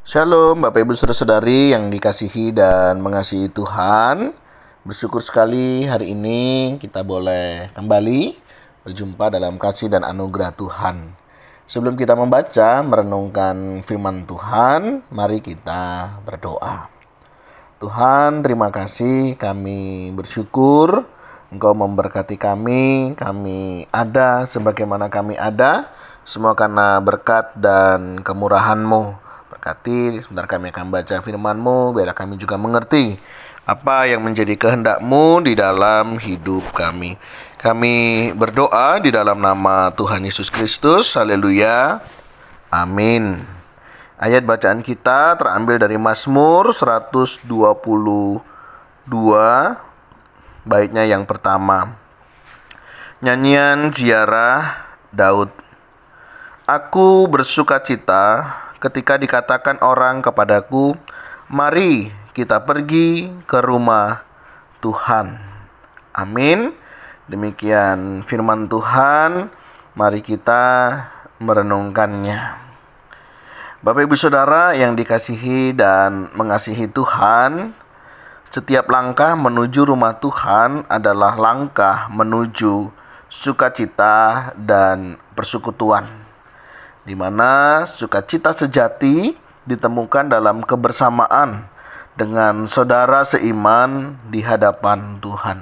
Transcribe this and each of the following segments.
Shalom Bapak Ibu Saudara-saudari yang dikasihi dan mengasihi Tuhan. Bersyukur sekali hari ini kita boleh kembali berjumpa dalam kasih dan anugerah Tuhan. Sebelum kita membaca, merenungkan firman Tuhan, mari kita berdoa. Tuhan, terima kasih, kami bersyukur Engkau memberkati kami ada sebagaimana kami ada, semua karena berkat dan kemurahan-Mu. Berkati, sebentar kami akan baca firman-Mu, biarlah kami juga mengerti apa yang menjadi kehendak-Mu di dalam hidup kami. Kami berdoa di dalam nama Tuhan Yesus Kristus. Haleluya. Amin. Ayat bacaan kita terambil dari Mazmur 122, baitnya yang pertama. Nyanyian ziarah Daud. Aku bersukacita ketika dikatakan orang kepadaku, mari kita pergi ke rumah Tuhan. Amin. Demikian firman Tuhan, mari kita merenungkannya. Bapak Ibu Saudara yang dikasihi dan mengasihi Tuhan, setiap langkah menuju rumah Tuhan adalah langkah menuju sukacita dan persekutuan, di mana sukacita sejati ditemukan dalam kebersamaan dengan saudara seiman di hadapan Tuhan.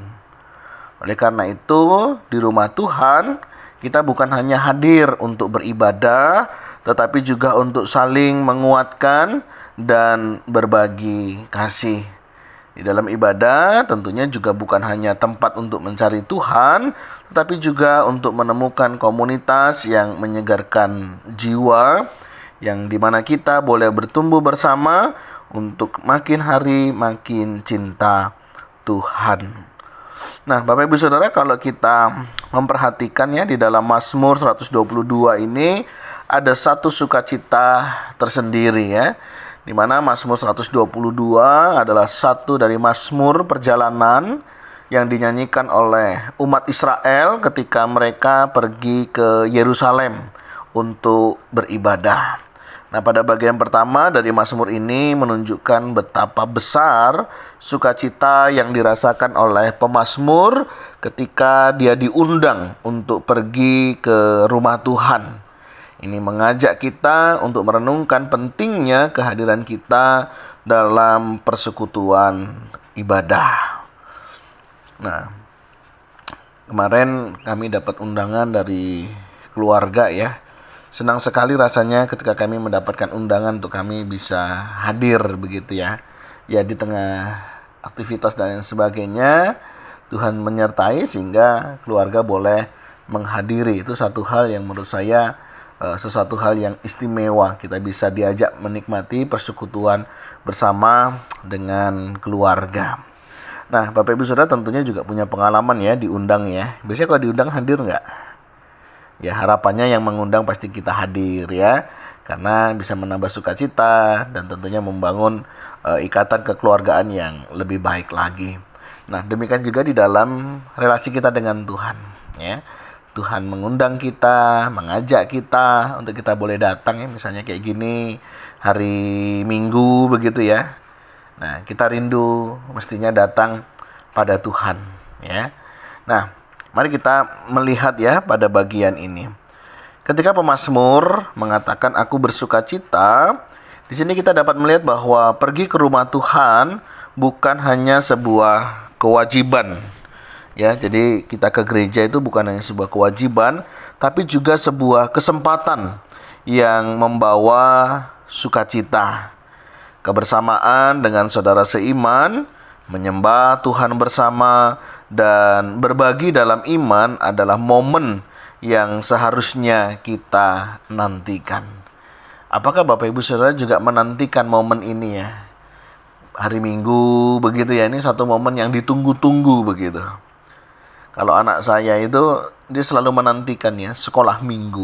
Oleh karena itu, di rumah Tuhan kita bukan hanya hadir untuk beribadah, tetapi juga untuk saling menguatkan dan berbagi kasih. Di dalam ibadah tentunya juga bukan hanya tempat untuk mencari Tuhan, tetapi juga untuk menemukan komunitas yang menyegarkan jiwa, yang dimana kita boleh bertumbuh bersama untuk makin hari makin cinta Tuhan. Nah, Bapak Ibu Saudara, kalau kita memperhatikan ya, di dalam Mazmur 122 ini ada satu sukacita tersendiri ya, di mana Mazmur 122 adalah satu dari mazmur perjalanan yang dinyanyikan oleh umat Israel ketika mereka pergi ke Yerusalem untuk beribadah. Nah, pada bagian pertama dari mazmur ini menunjukkan betapa besar sukacita yang dirasakan oleh pemazmur ketika dia diundang untuk pergi ke rumah Tuhan. Ini mengajak kita untuk merenungkan pentingnya kehadiran kita dalam persekutuan ibadah. Nah, kemarin kami dapat undangan dari keluarga ya. Senang sekali rasanya ketika kami mendapatkan undangan untuk kami bisa hadir begitu ya. Ya, di tengah aktivitas dan yang sebagainya, Tuhan menyertai sehingga keluarga boleh menghadiri. Itu satu hal yang menurut saya sesuatu hal yang istimewa. Kita bisa diajak menikmati persekutuan bersama dengan keluarga. Nah, Bapak Ibu Saudara tentunya juga punya pengalaman ya diundang ya. Biasanya kalau diundang hadir nggak? Ya, harapannya yang mengundang pasti kita hadir ya, karena bisa menambah sukacita dan tentunya membangun ikatan kekeluargaan yang lebih baik lagi. Nah, demikian juga di dalam relasi kita dengan Tuhan ya. Tuhan mengundang kita, mengajak kita untuk kita boleh datang ya, misalnya kayak gini hari Minggu begitu ya. Nah, kita rindu mestinya datang pada Tuhan ya. Nah, mari kita melihat ya pada bagian ini. Ketika pemazmur mengatakan aku bersukacita, di sini kita dapat melihat bahwa pergi ke rumah Tuhan bukan hanya sebuah kewajiban. Ya, jadi kita ke gereja itu bukan hanya sebuah kewajiban, tapi juga sebuah kesempatan yang membawa sukacita. Kebersamaan dengan saudara seiman, menyembah Tuhan bersama, dan berbagi dalam iman adalah momen yang seharusnya kita nantikan. Apakah Bapak Ibu Saudara juga menantikan momen ini ya? Hari Minggu begitu ya, ini satu momen yang ditunggu-tunggu begitu. Kalau anak saya itu, dia selalu menantikan ya, sekolah minggu.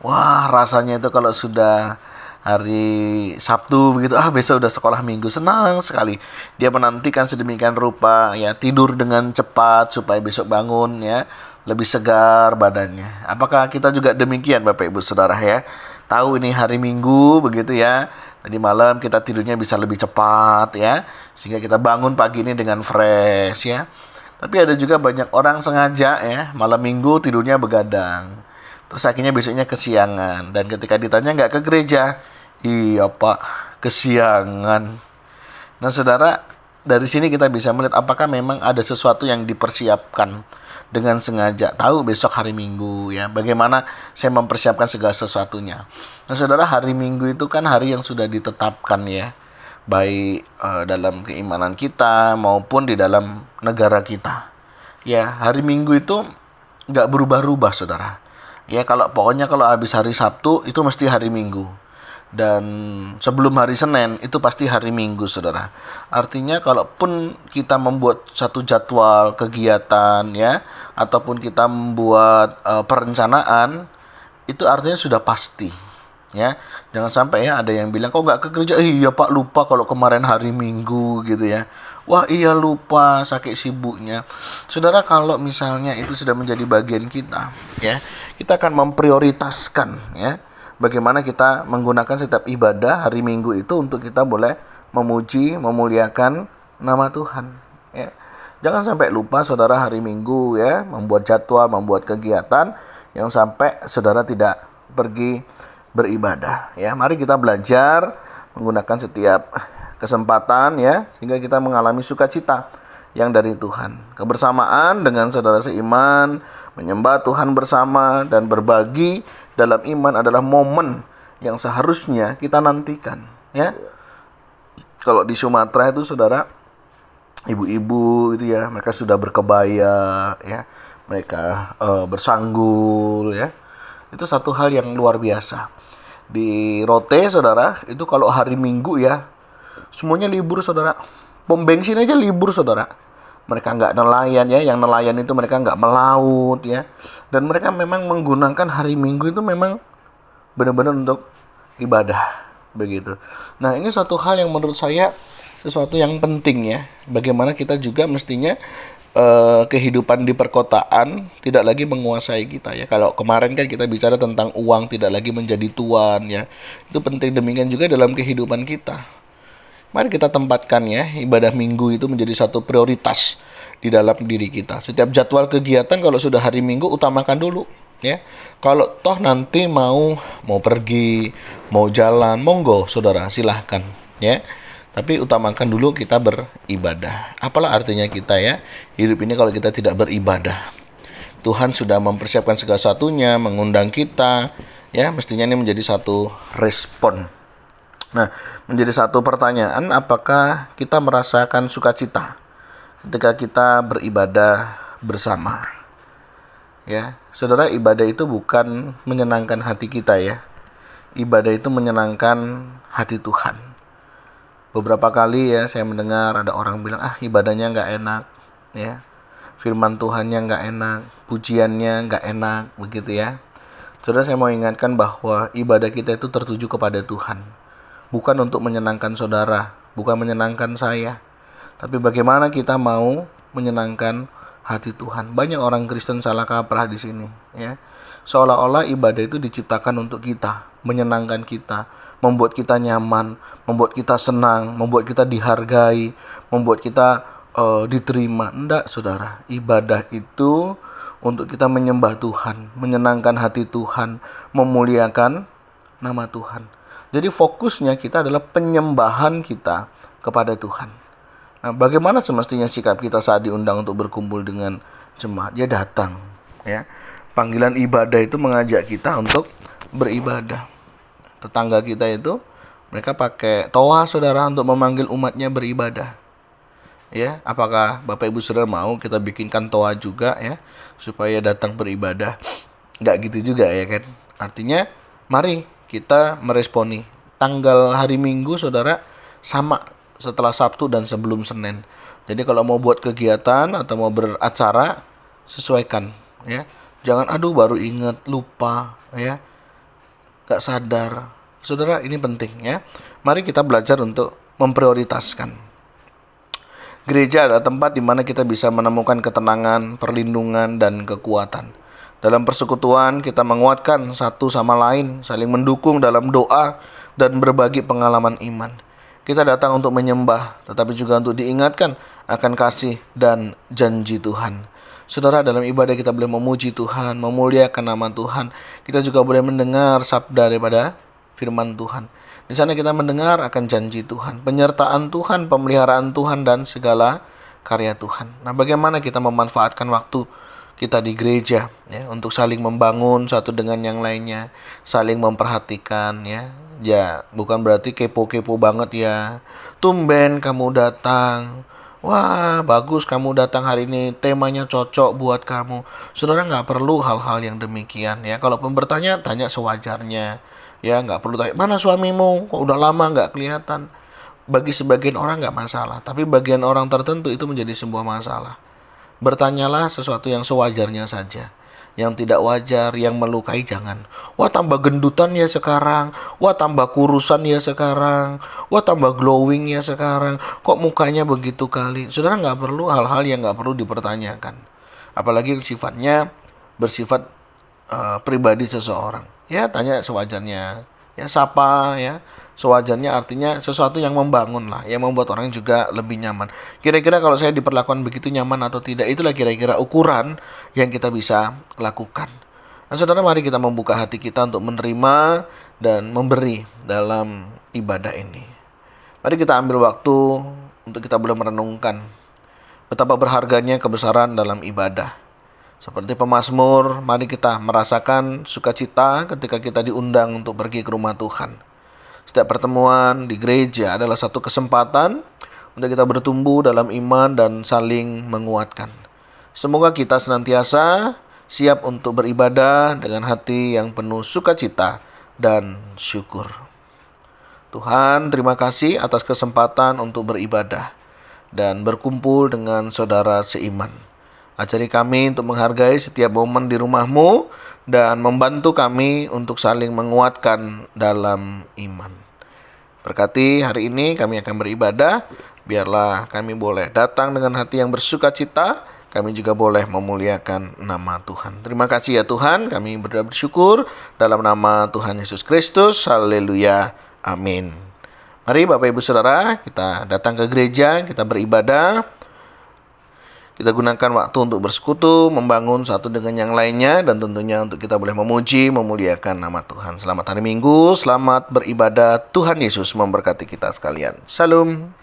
Wah, rasanya itu kalau sudah hari Sabtu begitu, besok udah sekolah minggu, senang sekali. Dia menantikan sedemikian rupa ya, tidur dengan cepat supaya besok bangun ya, lebih segar badannya. Apakah kita juga demikian Bapak Ibu Saudara ya? Tahu ini hari Minggu begitu ya, Tadi malam kita tidurnya bisa lebih cepat ya, sehingga kita bangun pagi ini dengan fresh ya. Tapi ada juga banyak orang sengaja ya, malam minggu tidurnya begadang. Terus akhirnya besoknya kesiangan. Dan ketika ditanya nggak ke gereja, iya pak, kesiangan. Nah saudara, dari sini kita bisa melihat apakah memang ada sesuatu yang dipersiapkan dengan sengaja. Tahu besok hari Minggu ya, bagaimana saya mempersiapkan segala sesuatunya. Nah saudara, hari Minggu itu kan hari yang sudah ditetapkan ya, baik dalam keimanan kita maupun di dalam negara kita. Ya, hari Minggu itu nggak berubah-ubah saudara. Ya pokoknya kalau habis hari Sabtu itu mesti hari Minggu. Dan sebelum hari Senin itu pasti hari Minggu saudara. Artinya kalaupun kita membuat satu jadwal kegiatan ya, ataupun kita membuat perencanaan, itu artinya sudah pasti ya. Jangan sampai ya ada yang bilang kok nggak ke gereja. Iya pak, lupa kalau kemarin hari Minggu gitu ya. Wah iya lupa, saking sibuknya. Saudara, kalau misalnya itu sudah menjadi bagian kita ya, kita akan memprioritaskan ya, bagaimana kita menggunakan setiap ibadah hari Minggu itu untuk kita boleh memuji, memuliakan nama Tuhan ya. Jangan sampai lupa saudara hari Minggu ya, membuat jadwal, membuat kegiatan yang sampai saudara tidak pergi beribadah ya. Mari kita belajar menggunakan setiap kesempatan ya, sehingga kita mengalami sukacita yang dari Tuhan. Kebersamaan dengan saudara seiman, menyembah Tuhan bersama dan berbagi dalam iman adalah momen yang seharusnya kita nantikan ya. Kalau di Sumatera itu saudara, ibu-ibu itu ya, mereka sudah berkebaya ya, mereka bersanggul ya. Itu satu hal yang luar biasa. Di Rote saudara, itu kalau hari Minggu ya, semuanya libur saudara. Pom bensin aja libur saudara. Mereka nggak nelayan ya, yang nelayan itu mereka nggak melaut ya. Dan mereka memang menggunakan hari Minggu itu memang benar-benar untuk ibadah begitu. Nah ini satu hal yang menurut saya sesuatu yang penting ya. Bagaimana kita juga mestinya kehidupan di perkotaan tidak lagi menguasai kita ya. Kalau kemarin kan kita bicara tentang uang tidak lagi menjadi tuan ya. Itu penting, demikian juga dalam kehidupan kita. Mari kita tempatkan ya ibadah Minggu itu menjadi satu prioritas di dalam diri kita. Setiap jadwal kegiatan kalau sudah hari Minggu utamakan dulu ya. Kalau toh nanti mau pergi, mau jalan, monggo saudara silahkan ya. Tapi utamakan dulu kita beribadah. Apalah artinya kita ya hidup ini kalau kita tidak beribadah. Tuhan sudah mempersiapkan segala sesuatunya, mengundang kita ya, mestinya ini menjadi satu respon. Nah, menjadi satu pertanyaan, apakah kita merasakan sukacita ketika kita beribadah bersama? Ya, saudara, ibadah itu bukan menyenangkan hati kita ya. Ibadah itu menyenangkan hati Tuhan. Beberapa kali ya saya mendengar ada orang bilang, ibadahnya nggak enak ya. Firman Tuhannya nggak enak, pujiannya nggak enak, begitu ya. Saudara, saya mau ingatkan bahwa ibadah kita itu tertuju kepada Tuhan. Bukan untuk menyenangkan saudara, bukan menyenangkan saya. Tapi bagaimana kita mau menyenangkan hati Tuhan. Banyak orang Kristen salah kaprah di sini ya. Seolah-olah ibadah itu diciptakan untuk kita, menyenangkan kita, membuat kita nyaman, membuat kita senang, membuat kita dihargai, membuat kita diterima. Enggak, saudara. Ibadah itu untuk kita menyembah Tuhan, menyenangkan hati Tuhan, memuliakan nama Tuhan. Jadi fokusnya kita adalah penyembahan kita kepada Tuhan. Nah, bagaimana semestinya sikap kita saat diundang untuk berkumpul dengan jemaat? Ya datang ya. Panggilan ibadah itu mengajak kita untuk beribadah. Tetangga kita itu mereka pakai toa saudara untuk memanggil umatnya beribadah. Ya, apakah Bapak Ibu Saudara mau kita bikinkan toa juga ya supaya datang beribadah? Enggak gitu juga ya kan. Artinya mari kita meresponi tanggal hari Minggu saudara sama setelah Sabtu dan sebelum Senin. Jadi kalau mau buat kegiatan atau mau beracara, sesuaikan ya. Jangan baru ingat, lupa ya, gak sadar. Saudara, ini penting ya. Mari kita belajar untuk memprioritaskan. Gereja adalah tempat di mana kita bisa menemukan ketenangan, perlindungan, dan kekuatan. Dalam persekutuan kita menguatkan satu sama lain, saling mendukung dalam doa, dan berbagi pengalaman iman. Kita datang untuk menyembah, tetapi juga untuk diingatkan akan kasih dan janji Tuhan. Saudara, dalam ibadah kita boleh memuji Tuhan, memuliakan nama Tuhan. Kita juga boleh mendengar sabda daripada firman Tuhan. Di sana kita mendengar akan janji Tuhan, penyertaan Tuhan, pemeliharaan Tuhan, dan segala karya Tuhan. Nah, bagaimana kita memanfaatkan waktu kita di gereja ya, untuk saling membangun satu dengan yang lainnya, saling memperhatikan ya. Ya, bukan berarti kepo-kepo banget ya. Tumben kamu datang. Wah, bagus kamu datang hari ini. Temanya cocok buat kamu. Saudara, nggak perlu hal-hal yang demikian ya. Kalaupun bertanya, tanya sewajarnya. Ya, nggak perlu tanya, mana suamimu? Kok udah lama nggak kelihatan? Bagi sebagian orang nggak masalah. Tapi bagian orang tertentu itu menjadi sebuah masalah. Bertanyalah sesuatu yang sewajarnya saja. Yang tidak wajar, yang melukai jangan. Wah, tambah gendutan ya sekarang. Wah, tambah kurusan ya sekarang. Wah, tambah glowing ya sekarang. Kok mukanya begitu kali? Saudara, nggak perlu hal-hal yang nggak perlu dipertanyakan. Apalagi sifatnya bersifat pribadi seseorang. Ya, tanya sewajarnya. Ya, sapa ya. Sewajarnya artinya sesuatu yang membangun lah, yang membuat orang juga lebih nyaman. Kira-kira kalau saya diperlakukan begitu nyaman atau tidak, itulah kira-kira ukuran yang kita bisa lakukan. Nah, saudara, mari kita membuka hati kita untuk menerima dan memberi dalam ibadah ini. Mari kita ambil waktu untuk kita boleh merenungkan betapa berharganya kebesaran dalam ibadah. Seperti pemazmur, mari kita merasakan sukacita ketika kita diundang untuk pergi ke rumah Tuhan. Setiap pertemuan di gereja adalah satu kesempatan untuk kita bertumbuh dalam iman dan saling menguatkan. Semoga kita senantiasa siap untuk beribadah dengan hati yang penuh sukacita dan syukur. Tuhan, terima kasih atas kesempatan untuk beribadah dan berkumpul dengan saudara seiman. Ajari kami untuk menghargai setiap momen di rumah-Mu dan membantu kami untuk saling menguatkan dalam iman. Berkati hari ini kami akan beribadah, biarlah kami boleh datang dengan hati yang bersukacita, kami juga boleh memuliakan nama Tuhan. Terima kasih ya Tuhan, kami bersyukur dalam nama Tuhan Yesus Kristus. Haleluya, amin. Mari Bapak Ibu Saudara, kita datang ke gereja, kita beribadah. Kita gunakan waktu untuk bersekutu, membangun satu dengan yang lainnya, dan tentunya untuk kita boleh memuji, memuliakan nama Tuhan. Selamat hari Minggu, selamat beribadah. Tuhan Yesus memberkati kita sekalian. Salam.